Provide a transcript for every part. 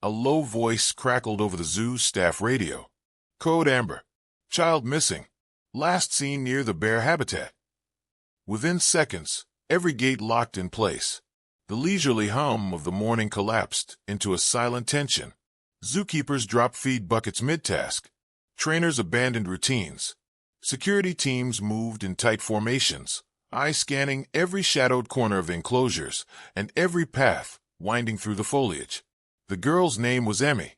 A low voice crackled over the zoo's staff radio. Code Amber. Child missing. Last seen near the bear habitat. Within seconds, every gate locked in place. The leisurely hum of the morning collapsed into a silent tension. Zookeepers dropped feed buckets mid-task. Trainers abandoned routines. Security teams moved in tight formations, eyes scanning every shadowed corner of the enclosures and every path winding through the foliage. The girl's name was Emmy,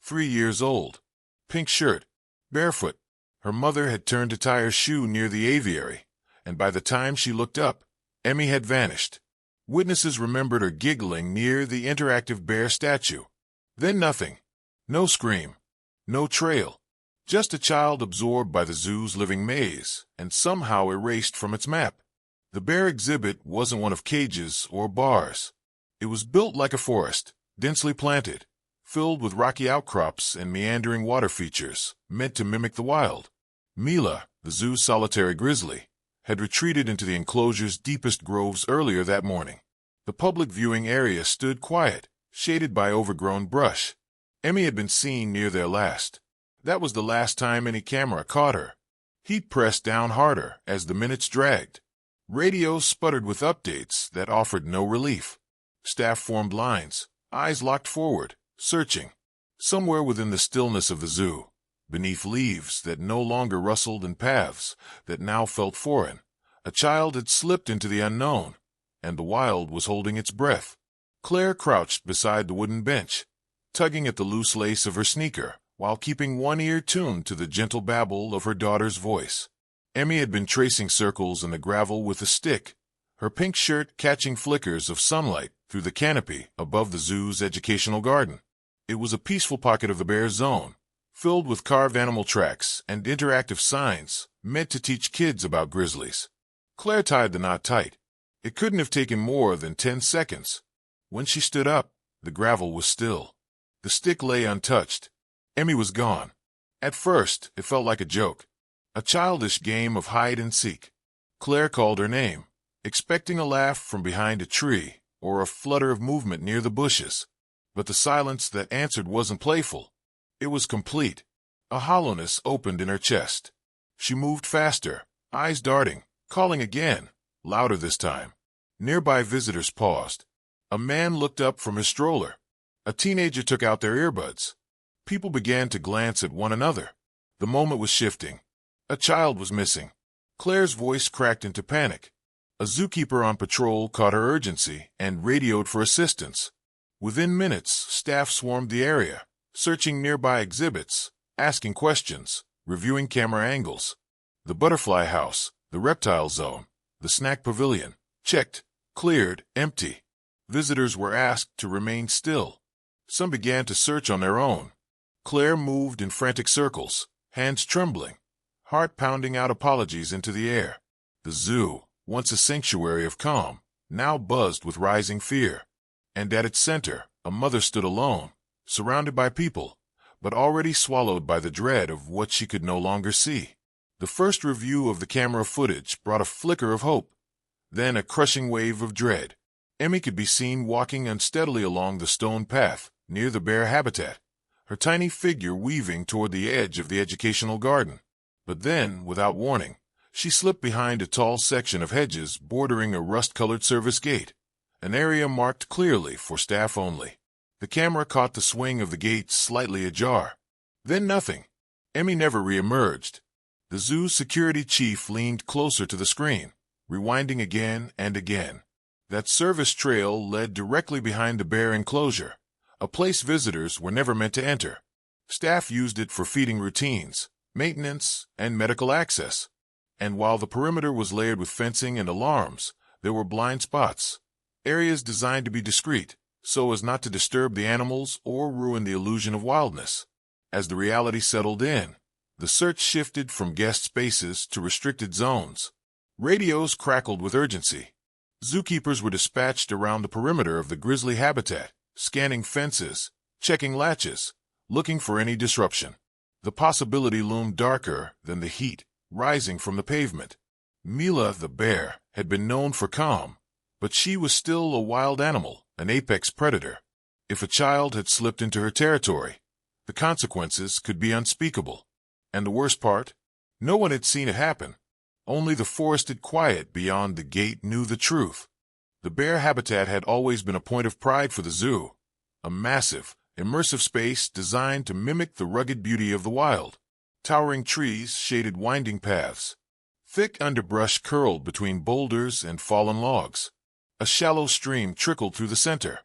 3 years old, pink shirt, barefoot. Her mother had turned to tie her shoe near the aviary, and by the time she looked up, Emmy had vanished. Witnesses remembered her giggling near the interactive bear statue. Then nothing. No scream. No trail. Just a child absorbed by the zoo's living maze and somehow erased from its map. The bear exhibit wasn't one of cages or bars. It was built like a forest, densely planted, filled with rocky outcrops and meandering water features, meant to mimic the wild. Mila, the zoo's solitary grizzly, had retreated into the enclosure's deepest groves earlier that morning. The public viewing area stood quiet, shaded by overgrown brush. Emmy had been seen near there last. That was the last time any camera caught her. Heat pressed down harder as the minutes dragged. Radio sputtered with updates that offered no relief. Staff formed lines, eyes locked forward, searching. Somewhere within the stillness of the zoo, beneath leaves that no longer rustled and paths that now felt foreign, a child had slipped into the unknown, and the wild was holding its breath. Claire crouched beside the wooden bench, tugging at the loose lace of her sneaker, while keeping one ear tuned to the gentle babble of her daughter's voice. Emmy had been tracing circles in the gravel with a stick, her pink shirt catching flickers of sunlight through the canopy above the zoo's educational garden. It was a peaceful pocket of the bear zone, filled with carved animal tracks and interactive signs meant to teach kids about grizzlies. Claire tied the knot tight. It couldn't have taken more than 10 seconds. When she stood up, the gravel was still. The stick lay untouched. Emmy was gone. At first, it felt like a joke, a childish game of hide and seek. Claire called her name, expecting a laugh from behind a tree or a flutter of movement near the bushes. But the silence that answered wasn't playful. It was complete. A hollowness opened in her chest. She moved faster, eyes darting, calling again, louder this time. Nearby visitors paused. A man looked up from his stroller. A teenager took out their earbuds. People began to glance at one another. The moment was shifting. A child was missing. Claire's voice cracked into panic. A zookeeper on patrol caught her urgency and radioed for assistance. Within minutes, staff swarmed the area, searching nearby exhibits, asking questions, reviewing camera angles. The butterfly house, the reptile zone, the snack pavilion, checked, cleared, empty. Visitors were asked to remain still. Some began to search on their own. Claire moved in frantic circles, hands trembling, heart pounding out apologies into the air. The zoo, once a sanctuary of calm, now buzzed with rising fear. And at its center, a mother stood alone, surrounded by people, but already swallowed by the dread of what she could no longer see. The first review of the camera footage brought a flicker of hope, then a crushing wave of dread. Emmy could be seen walking unsteadily along the stone path near the bear habitat, her tiny figure weaving toward the edge of the educational garden. But then, without warning, she slipped behind a tall section of hedges bordering a rust-colored service gate, an area marked clearly for staff only. The camera caught the swing of the gate slightly ajar. Then nothing. Emmy never re-emerged. The zoo's security chief leaned closer to the screen, rewinding again and again. That service trail led directly behind the bear enclosure, a place visitors were never meant to enter. Staff used it for feeding routines, maintenance, and medical access. And while the perimeter was layered with fencing and alarms, there were blind spots, areas designed to be discreet, so as not to disturb the animals or ruin the illusion of wildness. As the reality settled in, the search shifted from guest spaces to restricted zones. Radios crackled with urgency. Zookeepers were dispatched around the perimeter of the grizzly habitat, scanning fences, checking latches, looking for any disruption. The possibility loomed darker than the heat rising from the pavement. Mila, the bear, had been known for calm, but she was still a wild animal, an apex predator. If a child had slipped into her territory, the consequences could be unspeakable. And the worst part? No one had seen it happen. Only the forested quiet beyond the gate knew the truth. The bear habitat had always been a point of pride for the zoo, a massive, immersive space designed to mimic the rugged beauty of the wild. Towering trees shaded winding paths. Thick underbrush curled between boulders and fallen logs. A shallow stream trickled through the center,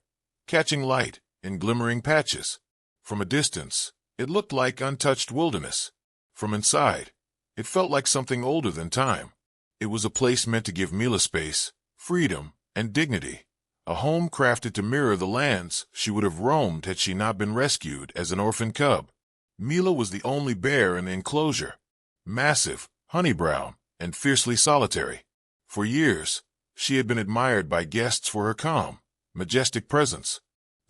catching light in glimmering patches. From a distance, it looked like untouched wilderness. From inside, it felt like something older than time. It was a place meant to give Mila space, freedom, and dignity. A home crafted to mirror the lands she would have roamed had she not been rescued as an orphan cub. Mila was the only bear in the enclosure. Massive, honey-brown, and fiercely solitary. For years, she had been admired by guests for her calm, majestic presence.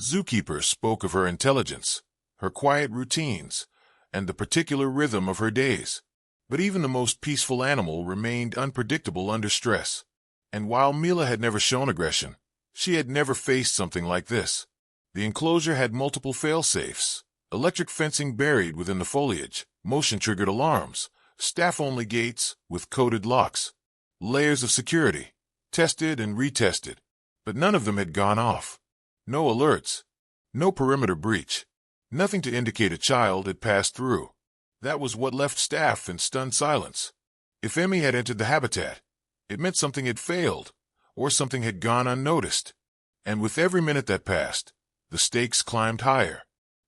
Zookeepers spoke of her intelligence, her quiet routines, and the particular rhythm of her days. But even the most peaceful animal remained unpredictable under stress. And while Mila had never shown aggression, she had never faced something like this. The enclosure had multiple fail-safes, electric fencing buried within the foliage, motion-triggered alarms, staff-only gates with coded locks, layers of security, tested and retested, but none of them had gone off. No alerts, no perimeter breach, nothing to indicate a child had passed through. That was what left staff in stunned silence. If Emmy had entered the habitat, it meant something had failed, or something had gone unnoticed. And with every minute that passed, the stakes climbed higher.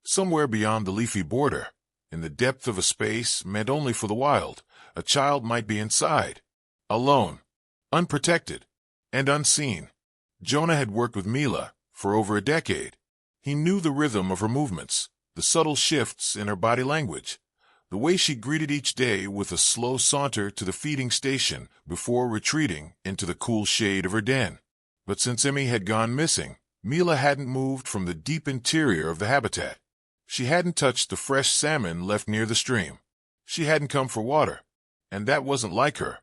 Somewhere beyond the leafy border, in the depth of a space meant only for the wild, a child might be inside, alone, unprotected, and unseen. Jonah had worked with Mila for over a decade. He knew the rhythm of her movements, the subtle shifts in her body language, the way she greeted each day with a slow saunter to the feeding station before retreating into the cool shade of her den. But since Emmy had gone missing, Mila hadn't moved from the deep interior of the habitat. She hadn't touched the fresh salmon left near the stream. She hadn't come for water, and that wasn't like her.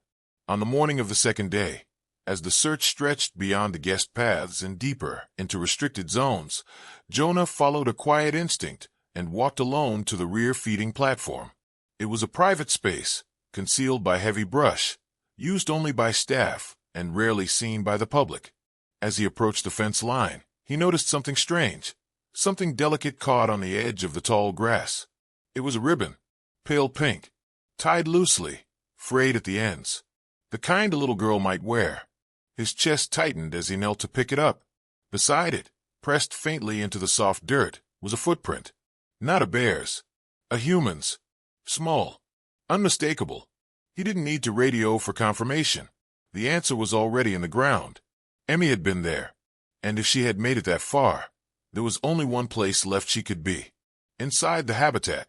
On the morning of the second day, as the search stretched beyond the guest paths and deeper into restricted zones, Jonah followed a quiet instinct and walked alone to the rear feeding platform. It was a private space, concealed by heavy brush, used only by staff and rarely seen by the public. As he approached the fence line, he noticed something strange, something delicate caught on the edge of the tall grass. It was a ribbon, pale pink, tied loosely, frayed at the ends, the kind a little girl might wear. His chest tightened as he knelt to pick it up. Beside it, pressed faintly into the soft dirt, was a footprint. Not a bear's, a human's. Small, unmistakable. He didn't need to radio for confirmation. The answer was already in the ground. Emmy had been there, and if she had made it that far, there was only one place left she could be. Inside the habitat,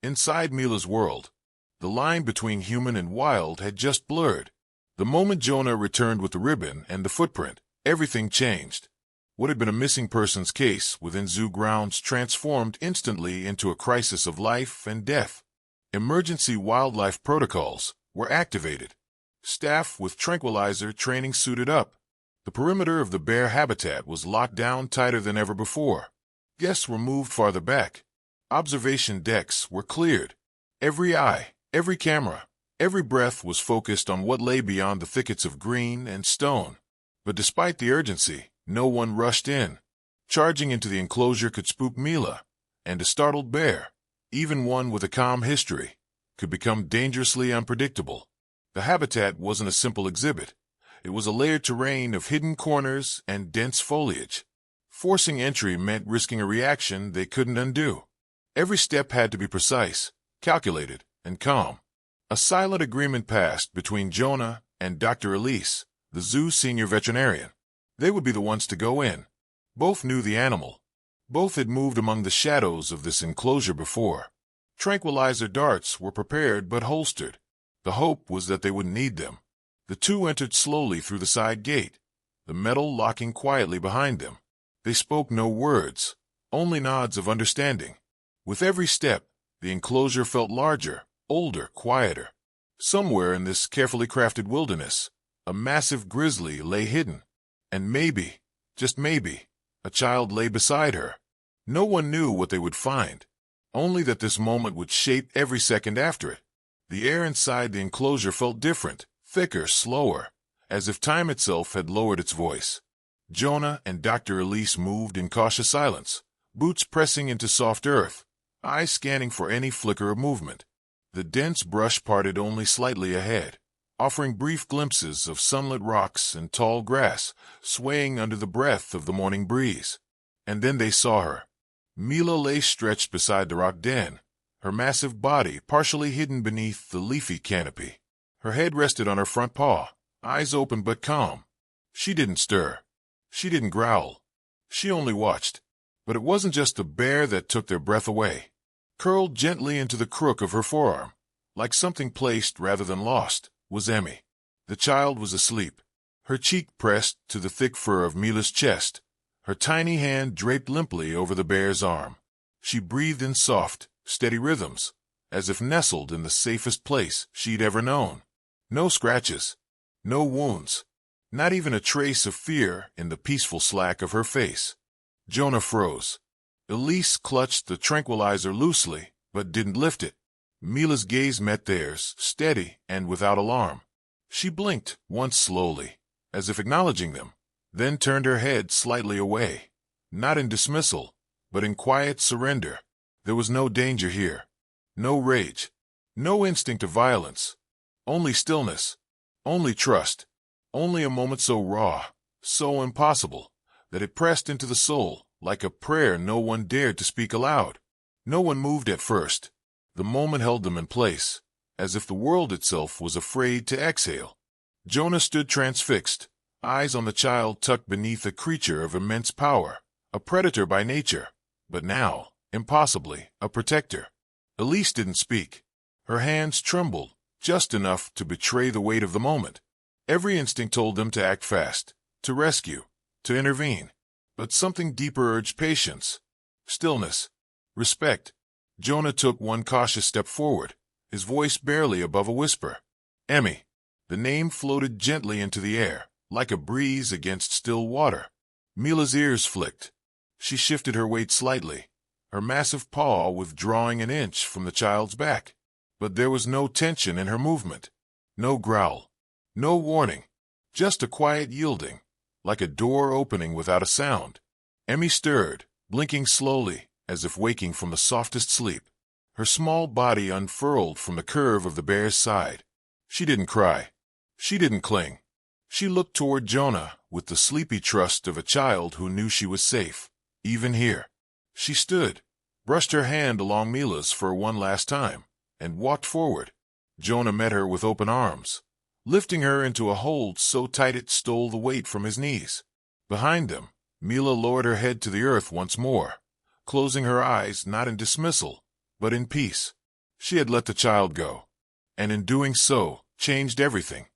inside Mila's world. The line between human and wild had just blurred. The moment Jonah returned with the ribbon and the footprint, everything changed. What had been a missing persons case within zoo grounds transformed instantly into a crisis of life and death. Emergency wildlife protocols were activated. Staff with tranquilizer training suited up. The perimeter of the bear habitat was locked down tighter than ever before. Guests were moved farther back. Observation decks were cleared. Every eye, every camera, every breath was focused on what lay beyond the thickets of green and stone. But despite the urgency, no one rushed in. Charging into the enclosure could spook Mila, and a startled bear, even one with a calm history, could become dangerously unpredictable. The habitat wasn't a simple exhibit. It was a layered terrain of hidden corners and dense foliage. Forcing entry meant risking a reaction they couldn't undo. Every step had to be precise, calculated, and calm. A silent agreement passed between Jonah and Dr. Elise, the zoo senior veterinarian. They would be the ones to go in. Both knew the animal. Both had moved among the shadows of this enclosure before. Tranquilizer darts were prepared but holstered. The hope was that they wouldn't need them. The two entered slowly through the side gate, the metal locking quietly behind them. They spoke no words, only nods of understanding. With every step, the enclosure felt larger, older, quieter. Somewhere in this carefully crafted wilderness, a massive grizzly lay hidden. And maybe, just maybe, a child lay beside her. No one knew what they would find, only that this moment would shape every second after it. The air inside the enclosure felt different, thicker, slower, as if time itself had lowered its voice. Jonah and Dr. Elise moved in cautious silence, boots pressing into soft earth, eyes scanning for any flicker of movement. The dense brush parted only slightly ahead, offering brief glimpses of sunlit rocks and tall grass swaying under the breath of the morning breeze. And then they saw her. Mila lay stretched beside the rock den, her massive body partially hidden beneath the leafy canopy. Her head rested on her front paw, eyes open but calm. She didn't stir. She didn't growl. She only watched. But it wasn't just the bear that took their breath away. Curled gently into the crook of her forearm, like something placed rather than lost, was Emmy. The child was asleep, her cheek pressed to the thick fur of Mila's chest, her tiny hand draped limply over the bear's arm. She breathed in soft, steady rhythms, as if nestled in the safest place she'd ever known. No scratches, no wounds, not even a trace of fear in the peaceful slack of her face. Jonah froze. Elise clutched the tranquilizer loosely, but didn't lift it. Mila's gaze met theirs, steady and without alarm. She blinked once slowly, as if acknowledging them, then turned her head slightly away, not in dismissal, but in quiet surrender. There was no danger here, no rage, no instinct of violence, only stillness, only trust, only a moment so raw, so impossible, that it pressed into the soul like a prayer no one dared to speak aloud. No one moved at first. The moment held them in place, as if the world itself was afraid to exhale. Jonah stood transfixed, eyes on the child tucked beneath a creature of immense power, a predator by nature, but now, impossibly, a protector. Elise didn't speak. Her hands trembled, just enough to betray the weight of the moment. Every instinct told them to act fast, to rescue, to intervene. But something deeper urged patience, stillness, respect. Jonah took one cautious step forward, his voice barely above a whisper. Emmy. The name floated gently into the air, like a breeze against still water. Mila's ears flicked. She shifted her weight slightly, her massive paw withdrawing an inch from the child's back. But there was no tension in her movement, no growl, no warning, just a quiet yielding, like a door opening without a sound. Emmy stirred, blinking slowly, as if waking from the softest sleep. Her small body unfurled from the curve of the bear's side. She didn't cry. She didn't cling. She looked toward Jonah with the sleepy trust of a child who knew she was safe, even here. She stood, brushed her hand along Mila's for one last time, and walked forward. Jonah met her with open arms, lifting her into a hold so tight it stole the weight from his knees. Behind them, Mila lowered her head to the earth once more, closing her eyes not in dismissal, but in peace. She had let the child go, and in doing so, changed everything.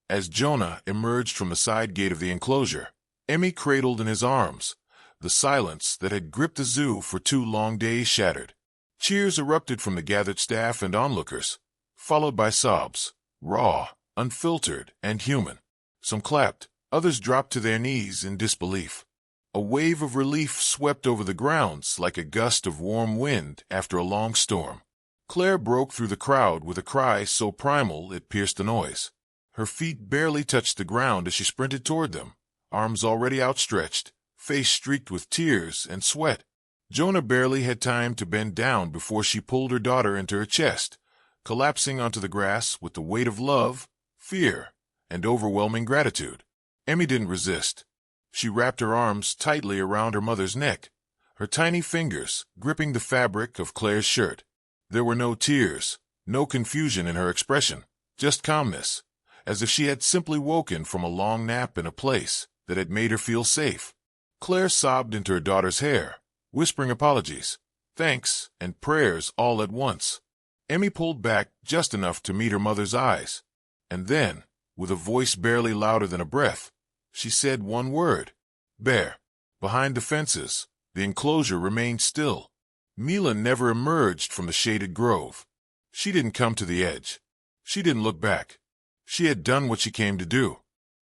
As Jonah emerged from the side gate of the enclosure, Emmy cradled in his arms. The silence that had gripped the zoo for 2 long days shattered. Cheers erupted from the gathered staff and onlookers, followed by sobs, raw, unfiltered, and human. Some clapped, others dropped to their knees in disbelief. A wave of relief swept over the grounds like a gust of warm wind after a long storm. Claire broke through the crowd with a cry so primal it pierced the noise. Her feet barely touched the ground as she sprinted toward them, arms already outstretched, face streaked with tears and sweat. Jonah barely had time to bend down before she pulled her daughter into her chest, collapsing onto the grass with the weight of love, fear, and overwhelming gratitude. Emmy didn't resist. She wrapped her arms tightly around her mother's neck, her tiny fingers gripping the fabric of Claire's shirt. There were no tears, no confusion in her expression, just calmness, as if she had simply woken from a long nap in a place that had made her feel safe. Claire sobbed into her daughter's hair, whispering apologies, thanks, and prayers all at once. Emmy pulled back just enough to meet her mother's eyes, and then, with a voice barely louder than a breath, she said one word, "Bear." Behind the fences, the enclosure remained still. Mila never emerged from the shaded grove. She didn't come to the edge. She didn't look back. She had done what she came to do.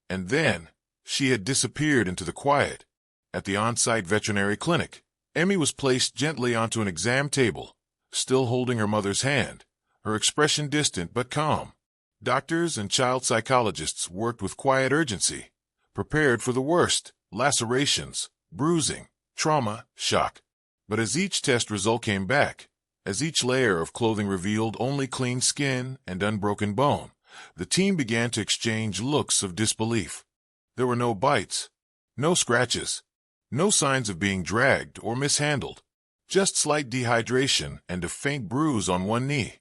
And then, she had disappeared into the quiet. At the on-site veterinary clinic, Emmy was placed gently onto an exam table, still holding her mother's hand, her expression distant but calm. Doctors and child psychologists worked with quiet urgency, prepared for the worst: lacerations, bruising, trauma, shock. But as each test result came back, as each layer of clothing revealed only clean skin and unbroken bone, the team began to exchange looks of disbelief. There were no bites, no scratches, no signs of being dragged or mishandled, just slight dehydration and a faint bruise on one knee,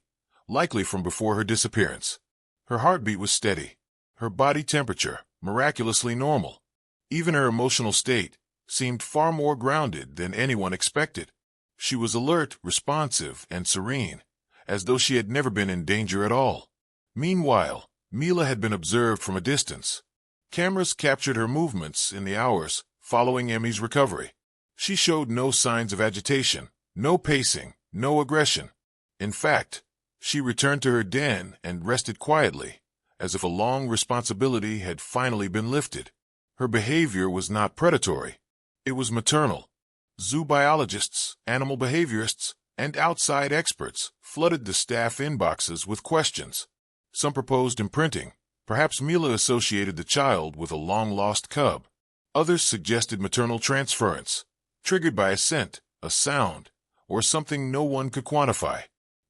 likely from before her disappearance. Her heartbeat was steady, her body temperature miraculously normal. Even her emotional state seemed far more grounded than anyone expected. She was alert, responsive, and serene, as though she had never been in danger at all. Meanwhile, Mila had been observed from a distance. Cameras captured her movements in the hours following Emmy's recovery. She showed no signs of agitation, no pacing, no aggression. In fact, she returned to her den and rested quietly, as if a long responsibility had finally been lifted. Her behavior was not predatory. It was maternal. Zoo biologists, animal behaviorists, and outside experts flooded the staff inboxes with questions. Some proposed imprinting. Perhaps Mila associated the child with a long-lost cub. Others suggested maternal transference, triggered by a scent, a sound, or something no one could quantify.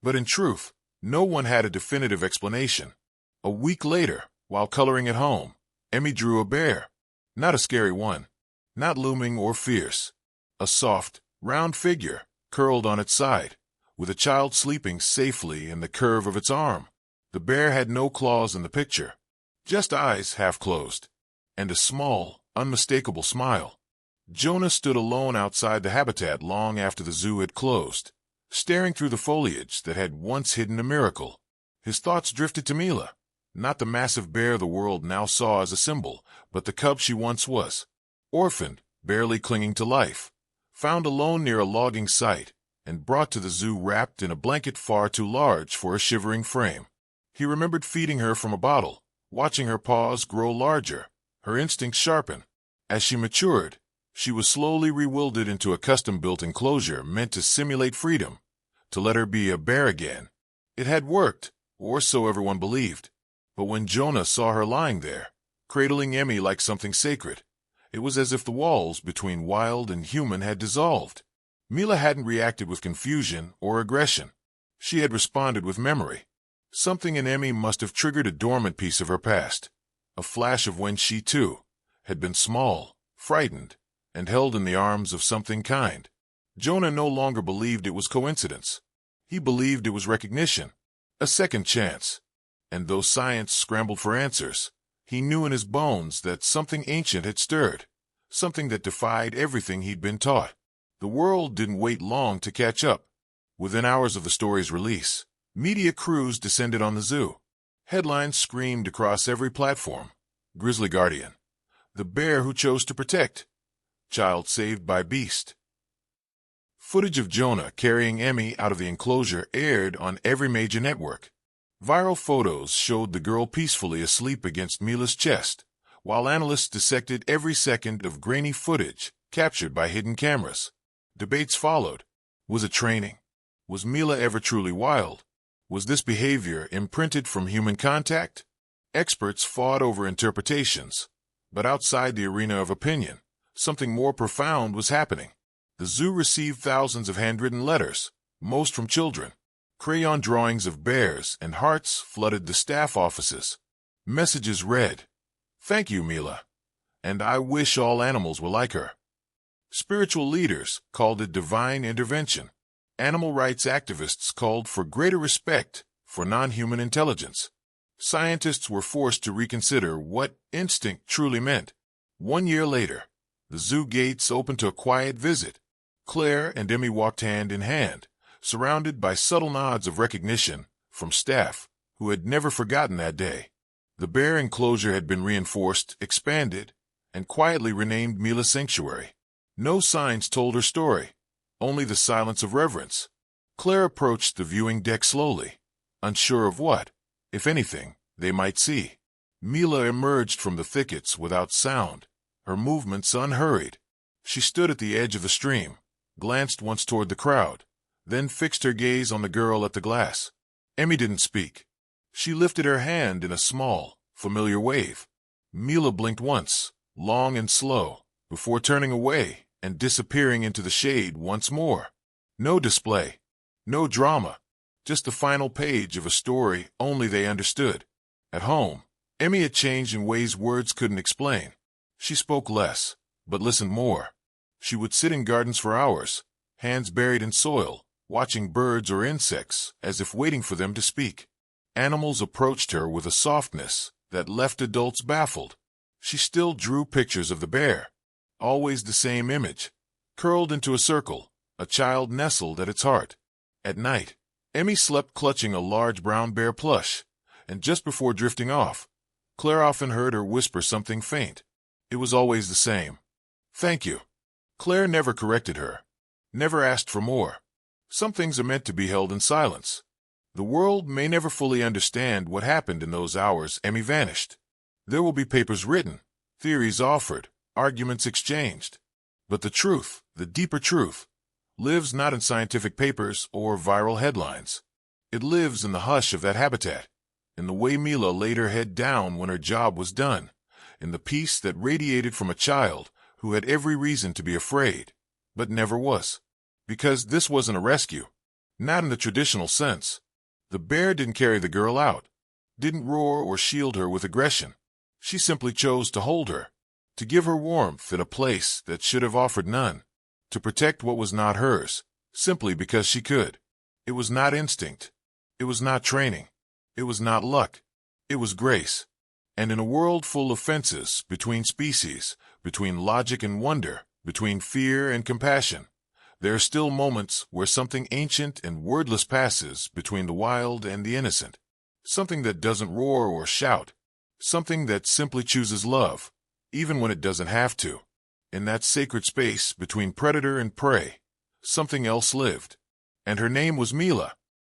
But in truth, no one had a definitive explanation. A week later, while coloring at home, Emmy drew a bear. Not a scary one, not looming or fierce. A soft, round figure, curled on its side, with a child sleeping safely in the curve of its arm. The bear had no claws in the picture, just eyes half closed, and a small, unmistakable smile. Jonah stood alone outside the habitat long after the zoo had closed, staring through the foliage that had once hidden a miracle. His thoughts drifted to Mila, not the massive bear the world now saw as a symbol, but the cub she once was. Orphaned, barely clinging to life, found alone near a logging site, and brought to the zoo wrapped in a blanket far too large for a shivering frame. He remembered feeding her from a bottle, watching her paws grow larger, her instincts sharpen. As she matured, she was slowly rewilded into a custom-built enclosure meant to simulate freedom, to let her be a bear again. It had worked, or so everyone believed. But when Jonah saw her lying there, cradling Emmy like something sacred, it was as if the walls between wild and human had dissolved. Mila hadn't reacted with confusion or aggression. She had responded with memory. Something in Emmy must have triggered a dormant piece of her past, a flash of when she, too, had been small, frightened, and held in the arms of something kind. Jonah no longer believed it was coincidence. He believed it was recognition, a second chance. And though science scrambled for answers, he knew in his bones that something ancient had stirred, something that defied everything he'd been taught. The world didn't wait long to catch up. Within hours of the story's release, media crews descended on the zoo. Headlines screamed across every platform. Grizzly Guardian. The bear who chose to protect. Child saved by beast. Footage of Jonah carrying Emmy out of the enclosure aired on every major network. Viral photos showed the girl peacefully asleep against Mila's chest, while analysts dissected every second of grainy footage captured by hidden cameras. Debates followed. Was it training? Was Mila ever truly wild? Was this behavior imprinted from human contact? Experts fought over interpretations, but outside the arena of opinion, something more profound was happening. The zoo received thousands of handwritten letters, most from children. Crayon drawings of bears and hearts flooded the staff offices. Messages read, "Thank you, Mila, and I wish all animals were like her." Spiritual leaders called it divine intervention. Animal rights activists called for greater respect for non-human intelligence. Scientists were forced to reconsider what instinct truly meant. 1 year later, the zoo gates opened to a quiet visit. Claire and Emmy walked hand in hand, surrounded by subtle nods of recognition from staff who had never forgotten that day. The bear enclosure had been reinforced, expanded, and quietly renamed Mila Sanctuary. No signs told her story, only the silence of reverence. Claire approached the viewing deck slowly, unsure of what, if anything, they might see. Mila emerged from the thickets without sound, her movements unhurried. She stood at the edge of the stream, glanced once toward the crowd, then fixed her gaze on the girl at the glass. Emmy didn't speak. She lifted her hand in a small, familiar wave. Mila blinked once, long and slow, before turning away and disappearing into the shade once more. No display, no drama, just the final page of a story only they understood. At home, Emmy had changed in ways words couldn't explain. She spoke less, but listened more. She would sit in gardens for hours, hands buried in soil, watching birds or insects as if waiting for them to speak. Animals approached her with a softness that left adults baffled. She still drew pictures of the bear, always the same image, curled into a circle, a child nestled at its heart. At night, Emmy slept clutching a large brown bear plush, and just before drifting off, Claire often heard her whisper something faint. It was always the same. Thank you. Claire never corrected her, never asked for more. Some things are meant to be held in silence. The world may never fully understand what happened in those hours Emmy vanished. There will be papers written, theories offered, arguments exchanged. But the truth, the deeper truth, lives not in scientific papers or viral headlines. It lives in the hush of that habitat, in the way Mila laid her head down when her job was done, in the peace that radiated from a child who had every reason to be afraid, but never was. Because this wasn't a rescue, not in the traditional sense. The bear didn't carry the girl out, didn't roar or shield her with aggression. She simply chose to hold her, to give her warmth in a place that should have offered none, to protect what was not hers, simply because she could. It was not instinct. It was not training. It was not luck. It was grace. And in a world full of fences between species, between logic and wonder, between fear and compassion, there are still moments where something ancient and wordless passes between the wild and the innocent. Something that doesn't roar or shout. Something that simply chooses love, even when it doesn't have to. In that sacred space between predator and prey, something else lived. And her name was Mila.